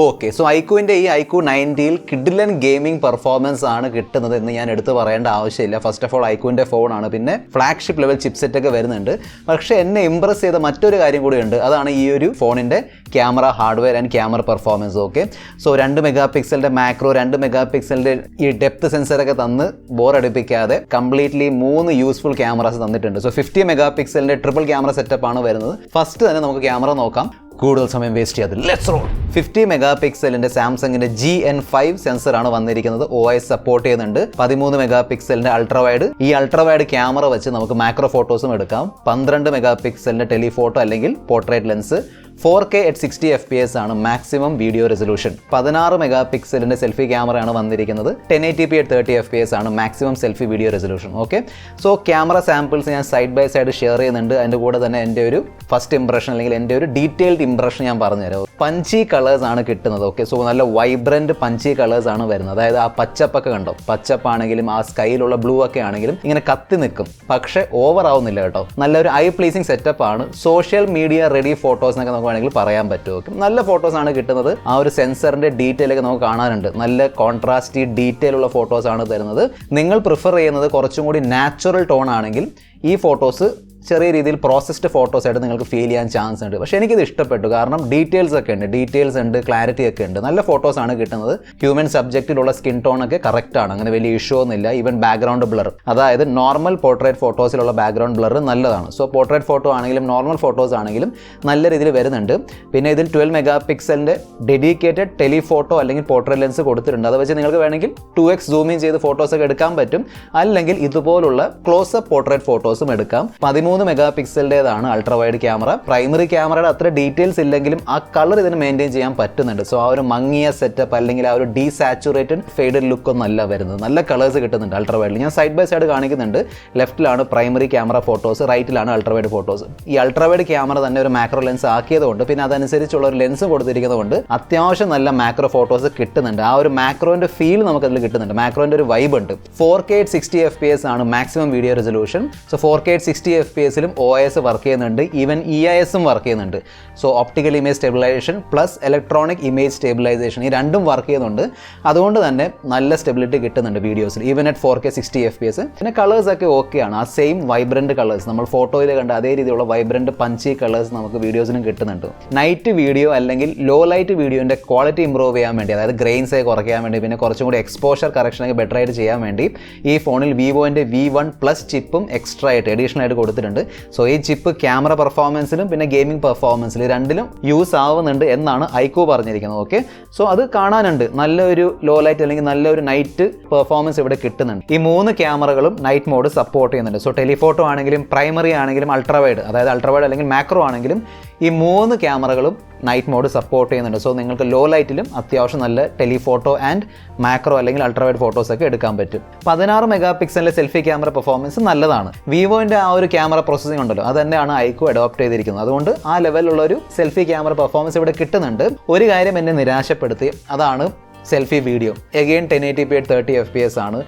Okay, so iQOOൻ്റെ ഈ iQOO 90ൽ കിഡിലൻ gaming performance ആണ് കിട്ടുന്നത് എന്ന് ഞാൻ എടുത്ത് പറയേണ്ട ആവശ്യമില്ല. ഫസ്റ്റ് ഓഫ് ഓൾ iQOOൻ്റെ ഫോണാണ്, പിന്നെ ഫ്ലാഗ്ഷിപ്പ് ലെവൽ ചിപ്സെറ്റ് ഒക്കെ വരുന്നുണ്ട്. പക്ഷേ എന്നെ ഇംപ്രസ് ചെയ്ത മറ്റൊരു കാര്യം കൂടിയുണ്ട്, അതാണ് ഈ ഒരു ഫോണിൻ്റെ camera hardware and camera performance. Okay, so 2 mega പിക്സലിൻ്റെ മാക്രോ, 2 മെഗാ പിക്സലിൻ്റെ ഈ ഡെപ്ത് സെൻസറൊക്കെ തന്ന് ബോറടിപ്പിക്കാതെ കംപ്ലീറ്റ്ലി 3 യൂസ്ഫുൾ ക്യാമറാസ് തന്നിട്ടുണ്ട്. സോ 50 മെഗാ പിക്സലിൻ്റെ ട്രിപ്പിൾ ക്യാമറ സെറ്റപ്പ് ആണ് വരുന്നത്. ഫസ്റ്റ് തന്നെ നമുക്ക് ക്യാമറ നോക്കാം, കൂടുതൽ സമയം വേസ്റ്റ് ചെയ്യാതെ ലെറ്റ്സ് റോൾ. 50 മെഗാ പിക്സലിൻ്റെ സാംസങ്ങിൻ്റെ GN5 സെൻസറാണ് വന്നിരിക്കുന്നത്. OIS സപ്പോർട്ട് ചെയ്യുന്നുണ്ട്. 13 മെഗാ പിക്സലിൻ്റെ അൾട്രാവൈഡ്. ഈ അൾട്രാവൈഡ് ക്യാമറ വെച്ച് നമുക്ക് മാക്രോ ഫോട്ടോസും എടുക്കാം. 12 മെഗാ പിക്സലിൻ്റെ ടെലിഫോട്ടോ അല്ലെങ്കിൽ portrait lens. 4K at 60 FPS ആണ് മാക്സിമം വീഡിയോ റെസൊല്യൂഷൻ. 16 മെഗാ പിക്സലിൻ്റെ സെൽഫി ക്യാമറയാണ് വന്നിരിക്കുന്നത്. 1080p at 30 FPS ആണ് maximum selfie video resolution. Okay, so camera samples ഞാൻ സൈഡ് ബൈ സൈഡ് ഷെയർ ചെയ്യുന്നുണ്ട്. അതിൻ്റെ കൂടെ തന്നെ എൻ്റെ ഒരു ഫസ്റ്റ് ഇംപ്രഷൻ അല്ലെങ്കിൽ എൻ്റെ ഒരു ഡീറ്റെയിൽഡ് ഇംപ്രഷൻ ഞാൻ പറഞ്ഞുതരാം. പഞ്ചി കളേഴ്സ് ആണ് കിട്ടുന്നത്. ഓക്കെ, സോ നല്ല വൈബ്രൻറ്റ് പഞ്ചി കളേഴ്സ് ആണ് വരുന്നത്. അതായത് ആ പച്ചപ്പൊക്കെ കണ്ടോ, പച്ചപ്പാണെങ്കിലും ആ സ്കൈയിലുള്ള ബ്ലൂ ഒക്കെ ആണെങ്കിലും ഇങ്ങനെ കത്തി നിൽക്കും, പക്ഷേ ഓവർ ആവുന്നില്ല കേട്ടോ. നല്ലൊരു ഐ പ്ലീസിങ് സെറ്റപ്പ് ആണ്. സോഷ്യൽ മീഡിയ റെഡി ഫോട്ടോസ് എന്നൊക്കെ നമുക്ക് വേണമെങ്കിൽ പറയാൻ പറ്റും. നല്ല ഫോട്ടോസ് ആണ് കിട്ടുന്നത്. ആ ഒരു സെൻസറിന്റെ ഡീറ്റെയിൽ ഒക്കെ നമുക്ക് കാണാനുണ്ട്. നല്ല കോൺട്രാസ്റ്റി ഡീറ്റെയിൽ ഉള്ള ഫോട്ടോസ് ആണ് തരുന്നത്. നിങ്ങൾ പ്രിഫർ ചെയ്യുന്നത് കുറച്ചും കൂടി നാച്ചുറൽ ടോൺ ആണെങ്കിൽ ഈ ഫോട്ടോസ് ചെറിയ രീതിയിൽ പ്രോസസ്ഡ് ഫോട്ടോസ് ആയിട്ട് നിങ്ങൾക്ക് ഫീൽ ചെയ്യാൻ ചാൻസ് ഉണ്ട്. പക്ഷേ എനിക്കിത് ഇഷ്ടപ്പെട്ടു, കാരണം ഡീറ്റെയിൽസ് ഉണ്ട്, ക്ലാരിറ്റി ഒക്കെ ഉണ്ട്. നല്ല ഫോട്ടോസ് ആണ് കിട്ടുന്നത്. ഹ്യൂമൻ സബ്ജക്റ്റിലുള്ള സ്കിൻ ടോൺ ഒക്കെ കറക്റ്റ് ആണ്, അങ്ങനെ വലിയ ഇഷ്യൂ ഒന്നുമില്ല. ഈവൻ ബാക്ക്ഗ്രൗണ്ട് ബ്ലർ, അതായത് നോർമൽ പോർട്രേറ്റ് ഫോട്ടോസിലുള്ള ബാക്ക്ഗ്രൗണ്ട് ബ്ലർ നല്ലതാണ്. സോ പോർട്രേറ്റ് ഫോട്ടോ ആണെങ്കിലും നോർമൽ ഫോട്ടോസ് ആണെങ്കിലും നല്ല രീതിയിൽ വരുന്നുണ്ട്. പിന്നെ ഇതിൽ 12 മെഗാ പിക്സലിൻ്റെ ഡെഡിക്കേറ്റഡ് ടെലിഫോട്ടോ അല്ലെങ്കിൽ പോർട്രേറ്റ് ലെൻസ് കൊടുത്തിട്ടുണ്ട്. അത് വെച്ച് നിങ്ങൾക്ക് വേണമെങ്കിൽ 2x സൂമിങ് ചെയ്ത് ഫോട്ടോസ് ഒക്കെ എടുക്കാൻ പറ്റും. അല്ലെങ്കിൽ ഇതുപോലുള്ള ക്ലോസപ്പ് പോർട്രേറ്റ് ഫോട്ടോസും എടുക്കാം. 13 മെഗാ പിക്സലിൻ്റെതാണ് അൾട്രാവൈഡ് ക്യാമറ. പ്രൈമറി ക്യാമറയുടെ അത്ര ഡീറ്റെയിൽസ് ഇല്ലെങ്കിലും ആ കളർ ഇതിന് മെയിൻറ്റെയിൻ ചെയ്യാൻ പറ്റുന്നുണ്ട്. സോ ആ ഒരു മങ്ങിയ സെറ്റപ്പ് അല്ലെങ്കിൽ ആ ഒരു ഡീസാച്ചുറേറ്റഡ് ഫെയ്ഡഡ് ലുക്ക് ഒന്നും അല്ല വരുന്നത്. നല്ല കളേഴ്സ് കിട്ടുന്നുണ്ട് അൾട്രാവൈഡിൽ. ഞാൻ സൈഡ് ബൈ സൈഡ് കാണിക്കുന്നുണ്ട്. ലെഫ്റ്റിലാണ് പ്രൈമറി ക്യാമറ ഫോട്ടോസ്, റൈറ്റിലാണ് അൾട്രാവൈഡ് ഫോട്ടോസ്. ഈ അൾട്രാവൈഡ് ക്യാമറ തന്നെ ഒരു മാക്രോ ലെൻസ് ആക്കിയതുകൊണ്ട്, പിന്നെ അതനുസരിച്ചുള്ള ഒരു ലെൻസ് കൊടുത്തിരിക്കുന്നതുകൊണ്ട് അത്യാവശ്യം നല്ല മാക്രോ ഫോട്ടോസ് കിട്ടുന്നുണ്ട്. ആ ഒരു മാക്രോന്റെ ഫീൽ നമുക്ക് അതിൽ കിട്ടുന്നുണ്ട്. മാക്രോന്റെ ഒരു വൈബ് ഉണ്ട്. 4K at 60 FPS ആണ് maximum video resolution. So 4K at 60 FPS OIS work ചെയ്യുന്നുണ്ട്. ഈവൻ EIS വർക്ക് ചെയ്യുന്നുണ്ട്. So optical image stabilization plus electronic image stabilization, ഈ രണ്ടും വർക്ക് ചെയ്യുന്നുണ്ട്. അതുകൊണ്ട് തന്നെ നല്ല സ്റ്റെബിലിറ്റി കിട്ടുന്നുണ്ട് വീഡിയോസിൽ, ഈവൻ അറ്റ് 4K 60 FPS. പിന്നെ കളേഴ്സ് ഒക്കെ ഓക്കെയാണ്. ആ സെയിം വൈബ്രൻറ്റ് കളേഴ്സ് നമ്മൾ ഫോട്ടോയിൽ കണ്ട അതേ രീതിയിലുള്ള വൈബ്രൻറ്റ് പഞ്ചി കളേഴ്സ് നമുക്ക് വീഡിയോസിനും കിട്ടുന്നുണ്ട്. നൈറ്റ് വീഡിയോ അല്ലെങ്കിൽ ലോ ലൈറ്റ് വീഡിയോൻ്റെ ക്വാളിറ്റി ഇമ്പ്രൂവ് ചെയ്യാൻ വേണ്ടി, അതായത് ഗ്രെയിൻസ് ഒക്കെ കുറയ്ക്കാൻ വേണ്ടി, പിന്നെ കുറച്ചും കൂടി എക്സ്പോഷർ കറക്ഷനൊക്കെ ബെറ്റർ ആയിട്ട് ചെയ്യാൻ വേണ്ടി ഈ ഫോണിൽ വിവോൻ്റെ V1+ ചിപ്പും എക്സ്ട്രാ ആയിട്ട് അഡീഷണൽ ആയിട്ട് കൊടുത്തിട്ടുണ്ട്. സോ ഈ ചിപ്പ് ക്യാമറ പെർഫോമൻസിലും പിന്നെ ഗെയിമിംഗ് പെർഫോമൻസിലും രണ്ടിലും യൂസ് ആവുന്നുണ്ട് എന്നാണ് iQOO പറഞ്ഞിരിക്കുന്നത്. ഓക്കെ, സോ അത് കാണാനുണ്ട്. നല്ലൊരു ലോ ലൈറ്റ് അല്ലെങ്കിൽ നല്ലൊരു നൈറ്റ് പെർഫോമൻസ് ഇവിടെ കിട്ടുന്നുണ്ട്. ഈ 3 ക്യാമറകളും നൈറ്റ് മോഡ് സപ്പോർട്ട് ചെയ്യുന്നുണ്ട്. സോ ടെലിഫോട്ടോ ആണെങ്കിലും പ്രൈമറി ആണെങ്കിലും അൾട്രാവൈഡ്, അതായത് അൾട്രാവൈഡ് അല്ലെങ്കിൽ മാക്രോ ആണെങ്കിലും ഈ 3 ക്യാമറകളും നൈറ്റ് മോഡ് സപ്പോർട്ട് ചെയ്യുന്നുണ്ട്. സോ നിങ്ങൾക്ക് ലോ ലൈറ്റിലും അത്യാവശ്യം നല്ല ടെലിഫോട്ടോ ആൻഡ് മാക്രോ അല്ലെങ്കിൽ അൾട്രാവൈഡ് ഫോട്ടോസ് ഒക്കെ എടുക്കാൻ പറ്റും. 16 മെഗാ പിക്സലിലെ സെൽഫി ക്യാമറ പെർഫോമൻസ് നല്ലതാണ്. വിവോൻ്റെ ആ ഒരു ക്യാമറ പ്രോസസ്സിംഗ് ഉണ്ടല്ലോ, അത് തന്നെയാണ് iQOO അഡോപ്റ്റ് ചെയ്തിരിക്കുന്നത്. അതുകൊണ്ട് ആ ലെവലിലുള്ള ഒരു സെൽഫി ക്യാമറ പെർഫോമൻസ് ഇവിടെ കിട്ടുന്നുണ്ട്. ഒരു കാര്യം എന്നെ നിരാശപ്പെടുത്തി, അതാണ് selfie video. Again 1080p at 30 FPS ആണ്.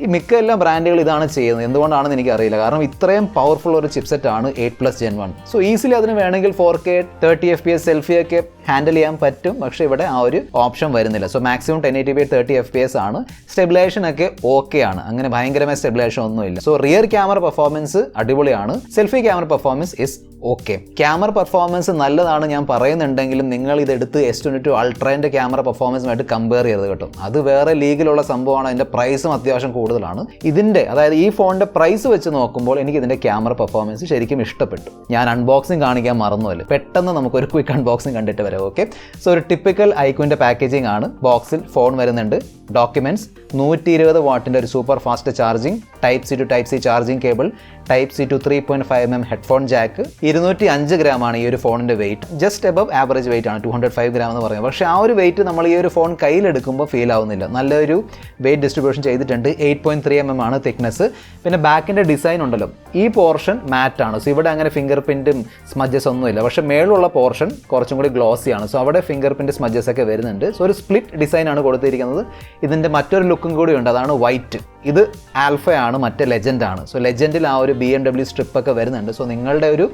ഈ മിക്ക എല്ലാ ബ്രാൻഡുകൾ ഇതാണ് ചെയ്യുന്നത്. എന്തുകൊണ്ടാണെന്ന് എനിക്കറിയില്ല. കാരണം ഇത്രയും പവർഫുൾ ഒരു ചിപ്സെറ്റ് ആണ് 8+ Gen 1. സോ ഈസിലി അതിന് വേണമെങ്കിൽ 4K 30 FPS സെൽഫിയൊക്കെ ഹാൻഡിൽ ചെയ്യാൻ പറ്റും. പക്ഷേ ഇവിടെ ആ ഒരു ഓപ്ഷൻ വരുന്നില്ല. So maximum 1080p at 30 FPS ആണ്. സ്റ്റെബിലൈസേഷൻ ഒക്കെ ഓക്കെ ആണ്, അങ്ങനെ ഭയങ്കരമായ സ്റ്റെബിലൈസേഷൻ ഒന്നുമില്ല. സോ റിയർ ക്യാമറ പെർഫോമൻസ് അടിപൊളിയാണ്. Selfie camera performance is okay. Camera performance നല്ലതാണ് ഞാൻ പറയുന്നുണ്ടെങ്കിലും നിങ്ങൾ ഇതെടുത്ത് S22 അൾട്രേൻ്റെ ക്യാമറ പെർഫോമൻസുമായിട്ട് കമ്പയർ ചെയ്ത് കേട്ടോ. അത് വേറെ ലീഗിലുള്ള സംഭവമാണ്. അതിൻ്റെ പ്രൈസും അത്യാവശ്യം കൂടുതലാണ്. ഇതിൻ്റെ, അതായത് ഈ ഫോണിൻ്റെ പ്രൈസ് വെച്ച് നോക്കുമ്പോൾ എനിക്ക് ഇതിൻ്റെ ക്യാമറ പെർഫോമൻസ് ശരിക്കും ഇഷ്ടപ്പെട്ടു. ഞാൻ അൺബോക്സിങ് കാണിക്കാൻ മറന്നുമല്ല. പെട്ടെന്ന് നമുക്കൊരു ക്വിക്ക് അൺബോക്സിങ് കണ്ടിട്ട് വരാം. ഓക്കെ, സോ ഒരു ടിപ്പിക്കൽ iQOOൻ്റെ പാക്കേജിംഗ് ആണ്. ബോക്സിൽ ഫോൺ വരുന്നുണ്ട്, ഡോക്യുമെൻറ്റ്സ്, 120 വാട്ടിൻ്റെ ഒരു super fast charging, Type-C to Type-C charging cable, Type-C to 3.5mm headphone jack. 205 ഗ്രാമാണ് ഈ ഒരു ഫോണിൻ്റെ weight. Just above average weight ആണ്, 205 ഗ്രാം എന്ന് പറയുന്നത്. പക്ഷേ ആ ഒരു വെയിറ്റ് നമ്മൾ ഈ ഒരു ഫോൺ കയ്യിലെടുക്കുമ്പോൾ ഫീൽ ആവുന്നില്ല. നല്ലൊരു വെയിറ്റ് ഡിസ്ട്രിബ്യൂഷൻ ചെയ്തിട്ടുണ്ട്. 8.3mm ആണ് തിക്നെസ്. പിന്നെ ബാക്കിൻ്റെ ഡിസൈൻ ഉണ്ടല്ലോ, ഈ പോർഷൻ മാറ്റ് ആണ്. സോ ഇവിടെ അങ്ങനെ ഫിംഗർ പ്രിൻറ്റും സ്മജസ് ഒന്നുമില്ല. പക്ഷേ മേളുള്ള പോർഷൻ കുറച്ചും കൂടി ഗ്ലോസി ആണ്. സോ അവിടെ ഫിംഗർ പ്രിൻറ്റ് സ്മജസ് ഒക്കെ വരുന്നുണ്ട്. സോ ഒരു സ്പ്ലിറ്റ് ഡിസൈൻ ആണ് കൊടുത്തിരിക്കുന്നത്. ഇതിൻ്റെ മറ്റൊരു ലുക്കും കൂടി ഉണ്ട്, അതാണ് വൈറ്റ്. ഇത് ആൽഫയാണ്, മറ്റേ ലെജൻഡാണ്. സോ ലെജൻഡിൽ ആ ഒരു BMW സ്ട്രിപ്പൊക്കെ വരുന്നുണ്ട്. സോ നിങ്ങളുടെ ഒരു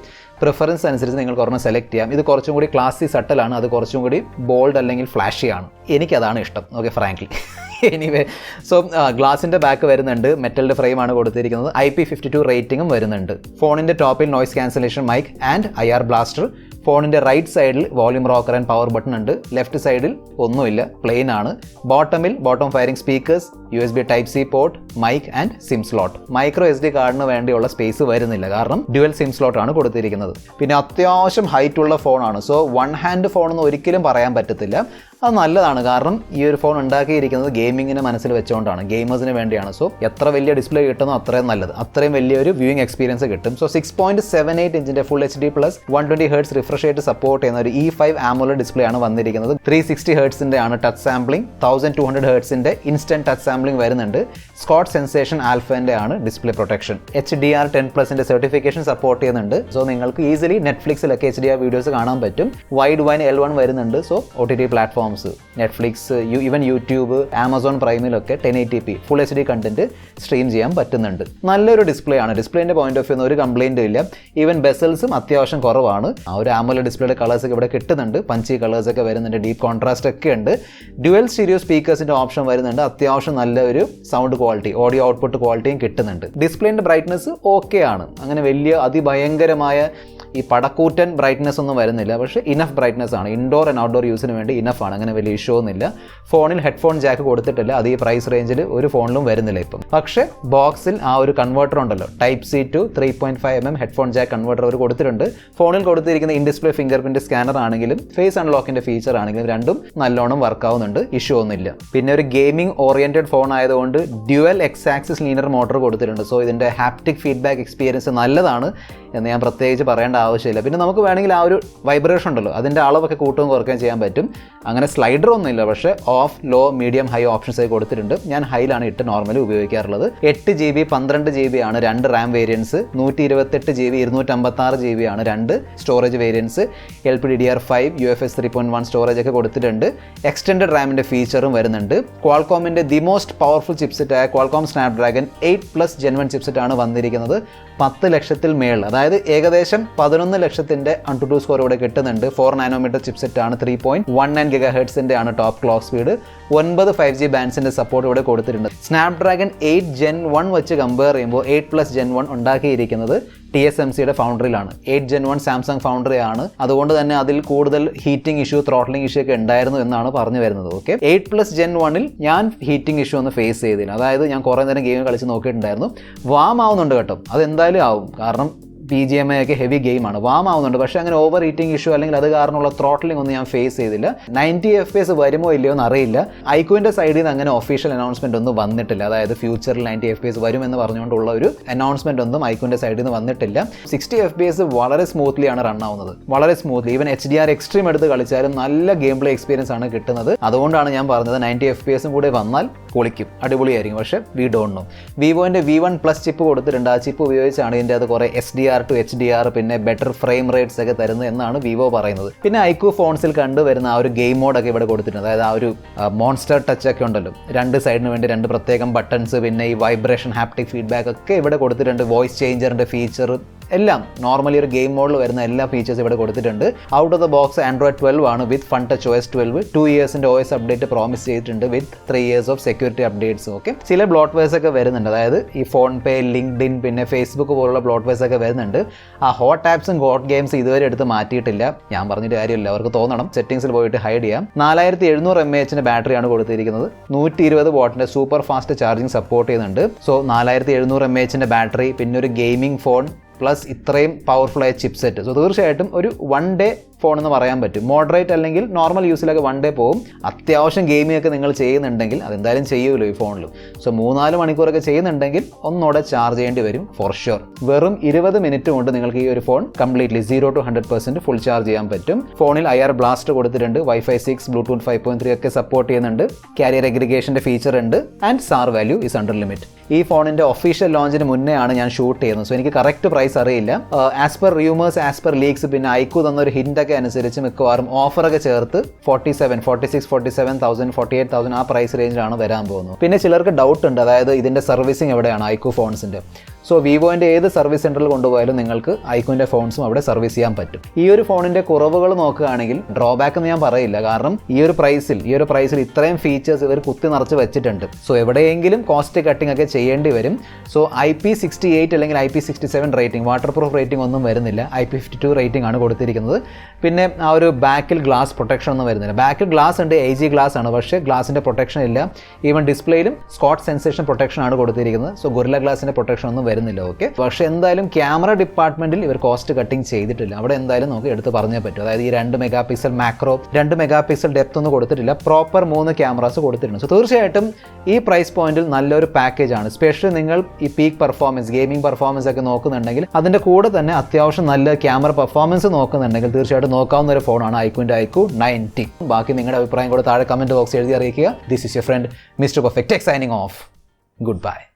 പ്രിഫറൻസ് അനുസരിച്ച് നിങ്ങൾക്ക് ഒരെണ്ണം സെലക്ട് ചെയ്യാം. ഇത് കുറച്ചും കൂടി ക്ലാസി സട്ടലാണ്, അത് കുറച്ചും കൂടി ബോൾഡ് അല്ലെങ്കിൽ ഫ്ലാഷിയാണ്. എനിക്കതാണ് ഇഷ്ടം, ഓക്കെ, ഫ്രാങ്ക്ലി. എനിവേ, സോ ഗ്ലാസിൻ്റെ ബാക്ക് വരുന്നുണ്ട്, മെറ്റലിൻ്റെ ഫ്രെയിമാണ് കൊടുത്തിരിക്കുന്നത്, IP52 റേറ്റിംഗും വരുന്നുണ്ട്. ഫോണിൻ്റെ ടോപ്പിൽ noise cancellation mic and IR blaster. ഫോണിൻ്റെ റൈറ്റ് സൈഡിൽ volume rocker and power button ഉണ്ട്. ലെഫ്റ്റ് സൈഡിൽ ഒന്നുമില്ല, പ്ലെയിൻ ആണ്. Bottom firing speakers, USB Type-C port, mic and SIM slot. Micro SD കാർഡിന് വേണ്ടിയുള്ള സ്പേസ് വരുന്നില്ല, കാരണം ഡ്യുവൽ സിം സ്ലോട്ട് ആണ് കൊടുത്തിരിക്കുന്നത്. പിന്നെ അത്യാവശ്യം ഹൈറ്റ് ഉള്ള ഫോണാണ്. സോ വൺ ഹാൻഡ് ഫോണെന്ന് ഒരിക്കലും പറയാൻ പറ്റത്തില്ല. അത് നല്ലതാണ്, കാരണം ഈ ഒരു ഫോൺ ഉണ്ടാക്കിയിരിക്കുന്നത് ഗെയിമിങ്ങിനെ മനസ്സിൽ വെച്ചുകൊണ്ടാണ്, ഗെയിമേഴ്സിന് വേണ്ടിയാണ്. സോ എത്ര വലിയ ഡിസ്പ്ലേ കിട്ടുന്നോ അത്രയും നല്ലത്, അത്രയും വലിയൊരു വ്യൂയിങ് എക്സ്പീരിയൻസ് കിട്ടും. സോ 6.78 ഇഞ്ചിൻ്റെ full HD plus 120 Hz refresh rate support ചെയ്യുന്ന ഒരു E5 AMOLED ഡിസ്പ്ലേ ആണ് വന്നിരിക്കുന്നത്. 360 Hz ആണ് touch sampling, 1200 Hz instant touch sampling വരുന്നുണ്ട്. സ്കോട്ട് സെൻസേഷൻ ആൽഫൻ്റെ ആണ് display protection. HDR10+ certification support ചെയ്യുന്നുണ്ട്. സോ നിങ്ങൾക്ക് ഈസിലി നെറ്റ്ഫ്ലിക്സിലൊക്കെ HDR വീഡിയോസ് കാണാൻ പറ്റും. വൈഡ് വൈൻ L1 വരുന്നുണ്ട്. So OTT platforms, Netflix, even YouTube, Amazon പ്രൈമിലൊക്കെ 1080p full HD content stream ചെയ്യാൻ പറ്റുന്നുണ്ട്. നല്ലൊരു ഡിസ്പ്ലേ ആണ്. ഡിസ്പ്ലേൻ്റെ പോയിന്റ് ഓഫ് വ്യൂ ഒരു കംപ്ലൈൻറ്റും ഇല്ല. ഈവൻ ബെസൽസും അത്യാവശ്യം കുറവാണ്. ആ ഒരു AMOLED ഡിസ്പ്ലേയുടെ കളേഴ്സ് ഒക്കെ ഇവിടെ കിട്ടുന്നുണ്ട്. പഞ്ചി കളേഴ്സ് ഒക്കെ വരുന്നുണ്ട്, ഡീപ്പ് കോൺട്രാസ്റ്റ് ഒക്കെ ഉണ്ട്. ഡ്യുവൽ സ്റ്റീരിയോ സ്പീക്കേഴ്സിൻ്റെ ഓപ്ഷൻ വരുന്നുണ്ട്. അത്യാവശ്യം നല്ലൊരു സൗണ്ട് ക്വാളിറ്റി, ഓഡിയോ ഔട്ട്പുട്ട് ക്വാളിറ്റിയും കിട്ടുന്നുണ്ട്. ഡിസ്പ്ലേൻ്റെ ബ്രൈറ്റ്നസ് ഓക്കെ ആണ്, അങ്ങനെ വലിയ അതിഭയങ്കരമായ ഈ പടക്കൂറ്റൻ ബ്രൈറ്റ്നസ് ഒന്നും വരുന്നില്ല. പക്ഷേ ഇനഫ് ബ്രൈറ്റ്നസ് ആണ്, ഇൻഡോർ ആൻഡ് ഔട്ട്ഡോർ യൂസിന് വേണ്ടി ഇനഫ് ആണ്, അങ്ങനെ വലിയ ഇഷ്യൂ ഒന്നുമില്ല. ഫോണിൽ ഹെഡ്ഫോൺ ജാക്ക് കൊടുത്തിട്ടില്ല, അത് ഈ പ്രൈസ് റേഞ്ചിൽ ഒരു ഫോണിലും വരുന്നില്ല ഇപ്പം. പക്ഷേ ബോക്സിൽ ആ ഒരു കൺവേർട്ടർ ഉണ്ടല്ലോ, Type-C to 3.5mm headphone jack converter അവർ കൊടുത്തിട്ടുണ്ട്. ഫോണിൽ കൊടുത്തിരിക്കുന്ന in display fingerprint scanner ആണെങ്കിലും ഫേസ് അൺലോക്കിൻ്റെ ഫീച്ചർ ആണെങ്കിലും രണ്ടും നല്ലോണം വർക്ക് ആവുന്നുണ്ട്, ഇഷ്യൂ ഒന്നുമില്ല. പിന്നെ ഒരു ഗെയിമിംഗ് ഓറിയന്റഡ് ഫോൺ ആയതുകൊണ്ട് ഡ്യുവൽ X-ആക്സിസ് ലീനർ മോട്ടർ കൊടുത്തിട്ടുണ്ട്. സോ ഇതിൻ്റെ ഹാപ്റ്റിക് ഫീഡ്ബാക്ക് എക്സ്പീരിയൻസ് നല്ലതാണ് എന്ന് ഞാൻ പ്രത്യേകിച്ച് പറയേണ്ട ആവശ്യമില്ല. പിന്നെ നമുക്ക് വേണമെങ്കിൽ ആ ഒരു വൈബ്രേഷൻ ഉണ്ടല്ലോ, അതിൻ്റെ അളവൊക്കെ കൂട്ടുകയും കുറയ്ക്കുകയും ചെയ്യാൻ പറ്റും. അങ്ങനെ സ്ലൈഡർ ഒന്നുമില്ല, പക്ഷേ off, low, medium, high options ആയി കൊടുത്തിട്ടുണ്ട്. ഞാൻ ഹൈയിലാണ് ഇട്ട് നോർമലി ഉപയോഗിക്കാറുള്ളത്. 8GB 12GB ആണ് രണ്ട് റാം വേരിയൻസ്, 128GB 256GB ആണ് രണ്ട് storage variance. LPDDR5 UFS 3.1 storage ഒക്കെ കൊടുത്തിട്ടുണ്ട്. എക്സ്റ്റൻഡഡ് റാമിൻ്റെ ഫീച്ചറും വരുന്നുണ്ട്. ക്വാൾകോമിൻ്റെ ദി മോസ്റ്റ് പവർഫുൾ ചിപ്സെറ്റ് ആയ ക്വാൾകോം സ്നാപ്ഡ്രാഗൺ 8+ Gen 1 ചിപ്സെറ്റ് ആണ് വന്നിരിക്കുന്നത്. 10 ലക്ഷത്തിൽ മേളിൽ, അതായത് ഏകദേശം 11 ലക്ഷത്തിൻ്റെ AnTuTu സ്കോർ ഇവിടെ കിട്ടുന്നുണ്ട്. 4 നാനോമീറ്റർ ചിപ്സെറ്റ് ആണ്, 3.19 GHz ആണ് ടോപ്പ് ക്ലോക്ക് സ്പീഡ്. 9 5G ബാൻഡ്സിൻ്റെ സപ്പോർട്ട് ഇവിടെ കൊടുത്തിട്ടുണ്ട്. സ്നാപ്ഡ്രാഗൺ 8 Gen 1 വെച്ച് കമ്പയർ ചെയ്യുമ്പോൾ 8+ Gen 1 ഉണ്ടാക്കിയിരിക്കുന്നത് TSMCയുടെ ഫൗണ്ടറിയിലാണ്. 8 Gen 1 സാംസങ് ഫൗണ്ടറി ആണ്, അതുകൊണ്ട് തന്നെ അതിൽ കൂടുതൽ ഹീറ്റിംഗ് ഇഷ്യൂ, ത്രോട്ട്ലിംഗ് ഇഷ്യൂ ഒക്കെ ഉണ്ടായിരുന്നു എന്നാണ് പറഞ്ഞു വരുന്നത്. ഓക്കെ, 8+ Gen 1-ൽ ഞാൻ ഹീറ്റിംഗ് ഇഷ്യൂ ഒന്ന് ഫേസ് ചെയ്തില്ല. അതായത് ഞാൻ കുറേ നേരം ഗെയിം കളിച്ച് നോക്കിയിട്ടുണ്ടായിരുന്നു, വാം ആവുന്നുണ്ട് കേട്ടോ, അതെന്തായാലും ആവും, കാരണം BGMI ഒക്കെ ഹെവി ഗെയിമാണ്, വാം ആവുന്നുണ്ട്. പക്ഷേ അങ്ങനെ ഓവർ ഹീറ്റിംഗ് ഇഷ്യൂ അല്ലെങ്കിൽ അത് കാരണമുള്ള ത്രോട്ട്ലിംഗ് ഒന്നും ഞാൻ ഫേസ് ചെയ്തില്ല. 90 FPS വരുമോ ഇല്ലയോ എന്ന് അറിയില്ല. iQOOൻ്റെ സൈഡിൽ നിന്ന് അങ്ങനെ ഒഫീഷ്യൽ അനൗൺസ്മെന്റ് ഒന്നും വന്നിട്ടില്ല, അതായത് ഫ്യൂച്ചറിൽ 90 FPS വരുമെന്ന് പറഞ്ഞുകൊണ്ടുള്ള ഒരു അനൗൺസ്മെന്റ് ഒന്നും iQOOൻ്റെ സൈഡിൽ നിന്ന് വന്നിട്ടില്ല. 60 FPS വളരെ സ്മൂത്ത്ലി ആണ് റൺ ആവുന്നത്, വളരെ സ്മൂത്ത്ലി. ഈവൻ HDR എക്സ്ട്രീം എടുത്ത് കളിച്ചാലും നല്ല ഗെയിം പ്ലേ എക്സ്പീരിയൻസ് ആണ് കിട്ടുന്നത്. അതുകൊണ്ടാണ് ഞാൻ പറഞ്ഞത് 90 FPS കൂടെ വന്നാൽ പൊളിക്കും, അടിപൊളിയായിരിക്കും. പക്ഷേ വി ഡോണ്ട് നോ. വിവോൻ്റെ V1+ ചിപ്പ് കൊടുത്തിട്ടുണ്ട്. ആ ചിപ്പ് ഉപയോഗിച്ചാണ് ഇതിൻ്റെ അത് കുറേ SDR to HDR പിന്നെ ബെറ്റർ ഫ്രെയിം റേറ്റ്സ് ഒക്കെ തരുന്നത് എന്നാണ് വിവോ പറയുന്നത്. പിന്നെ iQOO ഫോൺസിൽ കണ്ടുവരുന്ന ആ ഒരു ഗെയിം മോഡൊക്കെ ഇവിടെ കൊടുത്തിട്ടുണ്ട്. അതായത് ആ ഒരു മോൺസ്റ്റർ ടച്ച് ഒക്കെ ഉണ്ടല്ലോ, രണ്ട് സൈഡിന് വേണ്ടി രണ്ട് പ്രത്യേകം ബട്ടൺസ്, പിന്നെ ഈ വൈബ്രേഷൻ, ഹാപ്റ്റിക് ഫീഡ്ബാക്ക് ഒക്കെ ഇവിടെ കൊടുത്തിട്ടുണ്ട്. വോയിസ് ചേഞ്ചറിൻ്റെ ഫീച്ചർ എല്ലാം നോർമലി ഒരു ഗെയിം മോഡിൽ വരുന്ന എല്ലാ ഫീച്ചേഴ്സും ഇവിടെ കൊടുത്തിട്ടുണ്ട്. Out of the box Android 12 ആണ് വിത്ത് fun touch OS 12. 2 ഇയേഴ്സിൻ്റെ OS update promise ചെയ്തിട്ടുണ്ട് വിത്ത് 3 years of security updates. Okay, ചില ബ്ലോട്ട്വെയർസ് ഒക്കെ വരുന്നുണ്ട്, അതായത് ഈ ഫോൺ പേ, ലിങ്ക്ഡിൻ, പിന്നെ ഫേസ്ബുക്ക് പോലുള്ള ബ്ലോട്ട്വെയർസ് ഒക്കെ വരുന്നുണ്ട്. ആ ഹോട്ട് ആപ്സും ഹോട്ട് ഗെയിംസ് ഇതുവരെ എടുത്ത് മാറ്റിയിട്ടില്ല. ഞാൻ പറഞ്ഞിട്ട് കാര്യമില്ല, അവർക്ക് തോന്നണം. സെറ്റിംഗ്സിൽ പോയിട്ട് ഹൈഡ് ചെയ്യാം. 4700 mAh ബാറ്ററിയാണ് കൊടുത്തിരിക്കുന്നത്. 120 വാട്ടിൻ്റെ സൂപ്പർ ഫാസ്റ്റ് ചാർജിങ് സപ്പോർട്ട് ചെയ്യുന്നുണ്ട്. സോ 4700 mAh ബാറ്ററി, പിന്നെ ഒരു ഗെയിമിംഗ് ഫോൺ പ്ലസ് ഇത്രയും പവർഫുള്ളായ ചിപ്സെറ്റ്. സോ തീർച്ചയായിട്ടും ഒരു 1 day ഫോൺ എന്ന് പറയാൻ പറ്റും. മോഡറേറ്റ് അല്ലെങ്കിൽ നോർമൽ യൂസിലൊക്കെ 1 day പോകും. അത്യാവശ്യം ഗെയിമിംഗ് ഒക്കെ നിങ്ങൾ ചെയ്യുന്നുണ്ടെങ്കിൽ അതെന്തായാലും ചെയ്യുമല്ലോ ഈ ഫോണിൽ. സോ 3-4 മണിക്കൂറൊക്കെ ചെയ്യുന്നുണ്ടെങ്കിൽ ഒന്നോടെ ചാർജ് ചെയ്യേണ്ടി വരും ഫോർ ഷുവർ. വെറും 20 മിനിറ്റ് കൊണ്ട് നിങ്ങൾക്ക് ഈ ഒരു phone completely 0 to 100% full charge ചെയ്യാൻ പറ്റും. ഫോണിൽ IR ബ്ലാസ്റ്റർ കൊടുത്തിട്ടുണ്ട്. Wi-Fi 6, Bluetooth 5.3 ഒക്കെ സപ്പോർട്ട് ചെയ്യുന്നുണ്ട്. കാരിയർ അഗ്രിഗേഷൻ്റെ ഫീച്ചർ ഉണ്ട്. And SAR value is under limit. ഈ ഫോണിൻ്റെ ഒഫീഷ്യൽ ലോഞ്ചിന് മുന്നേ ആണ് ഞാൻ ഷൂട്ട് ചെയ്യുന്നത്. സോ എനിക്ക് കറക്റ്റ് പ്രൈസ് അറിയില്ല. As per rumours, as per leaks, പിന്നെ iQOO തന്നൊരു ഹിൻ്റ് ഒക്കെ അനുസരിച്ച് മിക്കവാറും ഓഫറൊക്കെ ചേർത്ത് 47, 46, 47,000, 48,000 ആ പ്രൈസ് റേഞ്ചിലാണ് വരാൻ പോകുന്നത്. പിന്നെ ചിലർക്ക് ഡൗട്ട് ഉണ്ട്, അതായത് ഇതിൻ്റെ സർവീസിങ് എവിടെയാണ് iQOO ഫോൺസിൻ്റെ. സോ വിവോൻ്റെ ഏത് സർവീസ് സെൻറ്ററിൽ കൊണ്ടുപോയാലും നിങ്ങൾക്ക് iQOOൻ്റെ ഫോൺസും അവിടെ സർവീസ് ചെയ്യാൻ പറ്റും. ഈ ഒരു ഫോണിൻ്റെ കുറവുകൾ നോക്കുകയാണെങ്കിൽ ഡ്രോബാക്ക് എന്ന് ഞാൻ പറയില്ല, കാരണം ഈ ഒരു പ്രൈസിൽ ഇത്രയും ഫീച്ചേഴ്സ് ഇവർ കുത്തി നിറച്ച് വെച്ചിട്ടുണ്ട്. സോ എവിടെയെങ്കിലും കോസ്റ്റ് കട്ടിംഗ് ഒക്കെ ചെയ്യേണ്ടി വരും. സോ IP68 അല്ലെങ്കിൽ IP67 rating, water proof rating ഒന്നും വരുന്നില്ല. IP52 റേറ്റിംഗ് ആണ് കൊടുത്തിരിക്കുന്നത്. പിന്നെ ആ ഒരു ബാക്കിൽ ഗ്ലാസ് പ്രൊട്ടക്ഷൻ ഒന്നും വരുന്നില്ല. ബാക്കിൽ ഗ്ലാസ് ഉണ്ട്, AG ഗ്ലാസ് ആണ്, പക്ഷേ ഗ്ലാസിൻ്റെ പ്രൊട്ടക്ഷൻ ഇല്ല. ഈവൻ ഡിസ്പ്ലേയിലും സ്കോട്ട് സെൻസേഷൻ പ്രൊട്ടക്ഷൻ ആണ് കൊടുത്തിരിക്കുന്നത്. സോ ഗൊറില്ല ഗ്ലാസിൻ്റെ പ്രൊട്ടക്ഷൻ ഒന്നും വരുന്നില്ല. ഓക്കെ, പക്ഷേ എന്തായാലും ക്യാമറ ഡിപ്പാർട്ട്മെന്റിൽ ഇവർ കോസ്റ്റ് കട്ടിംഗ് ചെയ്തിട്ടില്ല. അവിടെ എന്തായാലും നമുക്ക് എടുത്ത് പറഞ്ഞേ പറ്റും. അതായത് ഈ 2 mega pixel macro, 2 mega pixel depth ഒന്നും കൊടുത്തിട്ടില്ല, പ്രോപ്പർ 3 ക്യാമറാസ് കൊടുത്തിട്ടുണ്ട്. സോ തീർച്ചയായിട്ടും ഈ പ്രൈസ് പോയിന്റിൽ നല്ലൊരു പാക്കേജ് ആണ്. സ്പെഷ്യലി നിങ്ങൾ ഈ പീക്ക് പെർഫോമൻസ്, ഗെയിമിംഗ് പെർഫോമൻസ് ഒക്കെ നോക്കുന്നുണ്ടെങ്കിൽ, അതിൻ്റെ കൂടെ തന്നെ അത്യാവശ്യം നല്ല ക്യാമറ പെർഫോമൻസ് നോക്കുന്നുണ്ടെങ്കിൽ തീർച്ചയായിട്ടും നോക്കാവുന്ന ഒരു ഫോണാണ് iQOOൻ്റെ iQOO 90. ബാക്കി നിങ്ങളുടെ അഭിപ്രായം കൂടെ താഴെ കമന്റ് ബോക്സ് എഴുതി അറിയിക്കുക. This is your friend mister perfect signing off. Good bye.